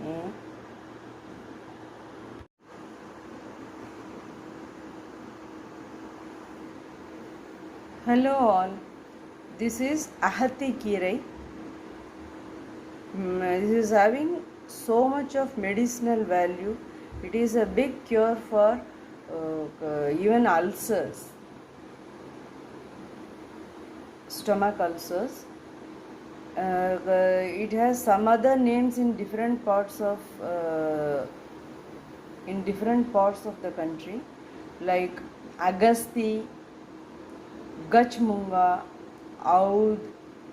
Mm. Hello all, this is Ahati Kirai. This is having so much of medicinal value. It is a big cure for even ulcers, stomach ulcers. It has some other names in different parts of the country, like Agasti, Gachmunga, Aud,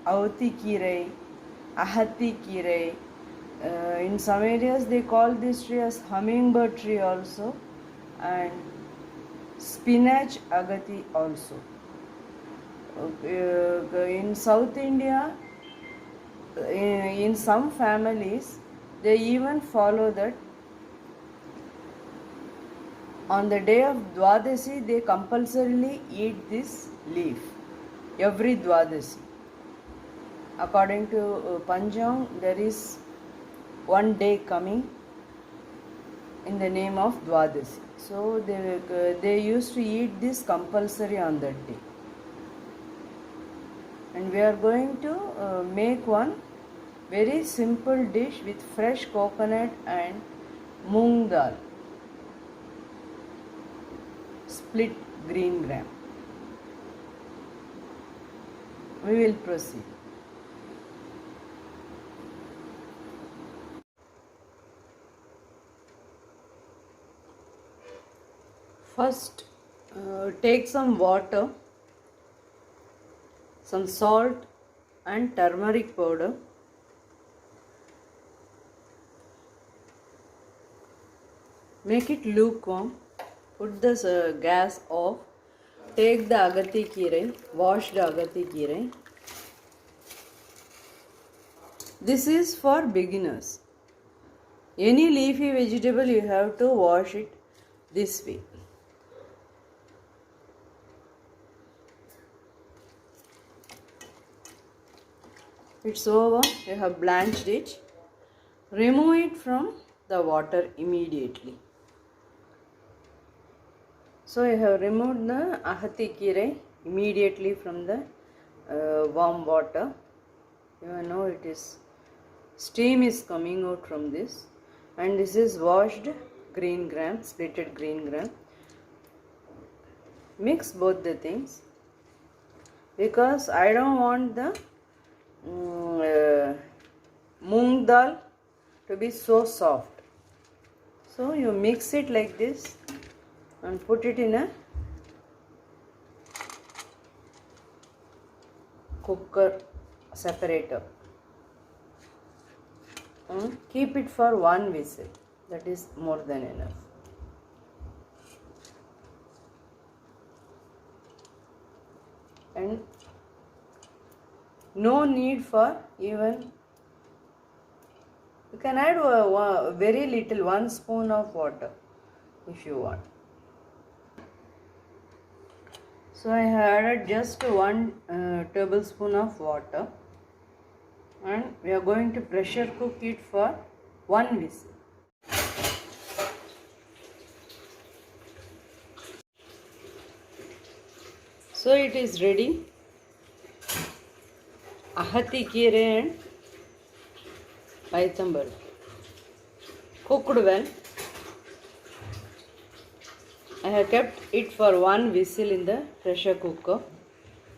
Auti Kirai, Ahati Kirai. In some areas they call this tree as hummingbird tree also, and spinach agati also. In South India, in some families, they even follow that on the day of Dwadasi they compulsorily eat this leaf every Dwadasi. According to Panjang, there is one day coming in the name of Dwadasi. So they used to eat this compulsory on that day. And we are going to make one very simple dish with fresh coconut and moong dal, split green gram. We will proceed. First, take some water, some salt and turmeric powder. Make it lukewarm. Put the gas off. Take the agati kirai, wash the agati kirai. This is for beginners. Any leafy vegetable you have to wash it this way. It's over. You have blanched it. Remove it from the water immediately. So I have removed the ahati kirai immediately from the warm water. You know it is steam is coming out from this, and this is washed green gram, splitted green gram. Mix both the things because I don't want the moong dal to be so soft. So you mix it like this and put it in a cooker separator. Keep it for one whistle. That is more than enough. And no need for even, you can add very little, 1 spoon of water if you want. So I have added just 1 tablespoon of water, and we are going to pressure cook it for 1 whistle. So it is ready. Ahati kirai and paitambar cooked well. I have kept it for 1 whistle in the pressure cooker.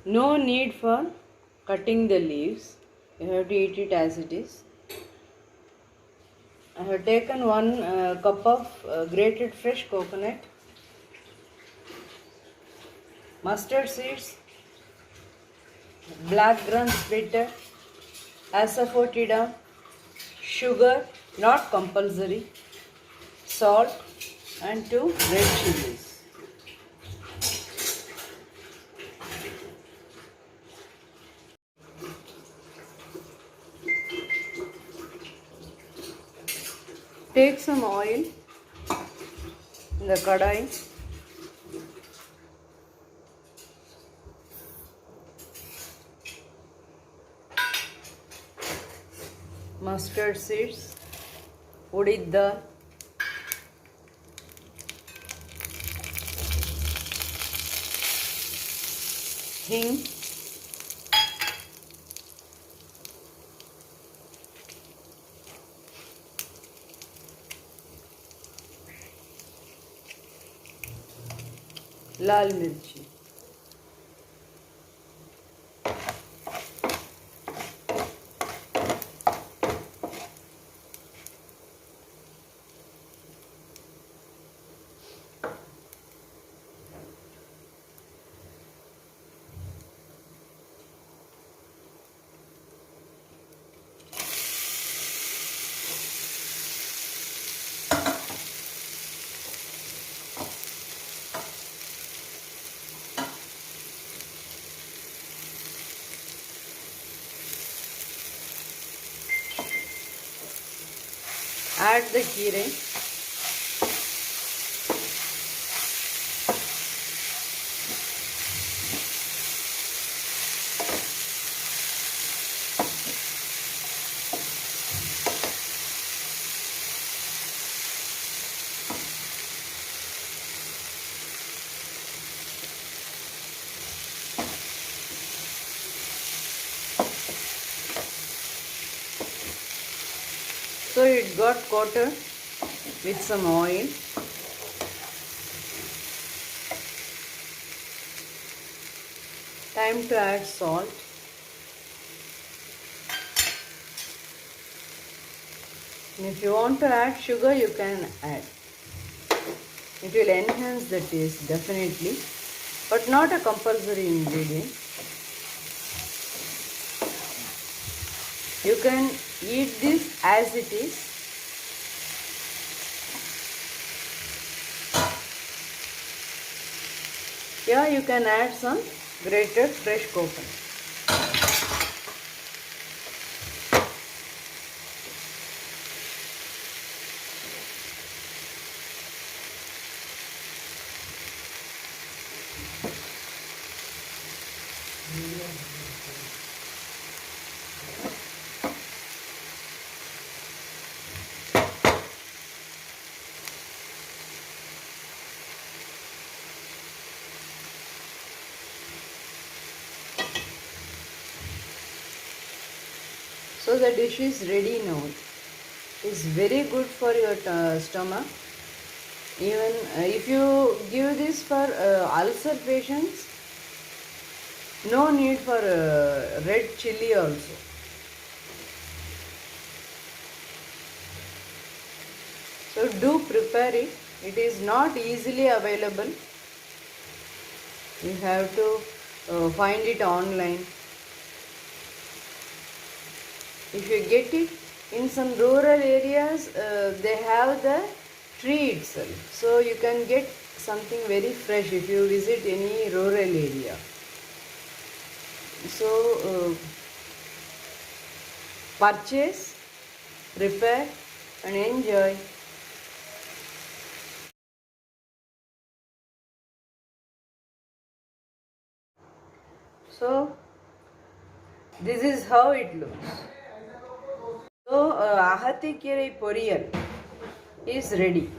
No need for cutting the leaves. You have to eat it as it is. I have taken 1 cup of grated fresh coconut, mustard seeds, black gram splitter, asafoetida, sugar, not compulsory, salt and 2 red chilies. Take some oil in the kadai. Mustard seeds, urid dal, hing, lal mirchi. Add the keeray. So it got coated with some oil. Time to add salt. And if you want to add sugar, you can add. It will enhance the taste definitely, but not a compulsory ingredient. You can eat this as it is. Yeah, you can add some grated fresh coconut. So the dish is ready now. It's very good for your stomach. Even if you give this for ulcer patients, no need for red chili also. So do prepare it. It is not easily available. You have to find it online. If you get it in some rural areas, they have the tree itself. So you can get something very fresh if you visit any rural area. So purchase, prepare and enjoy. So this is how it looks. So ahati kerai poriyal is ready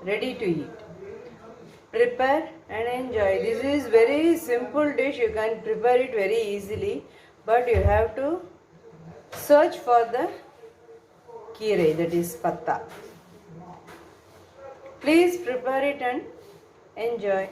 to eat. Prepare and enjoy. This is very simple dish. You can prepare it very easily, but you have to search for the keerai, that is patta. Please prepare it and enjoy.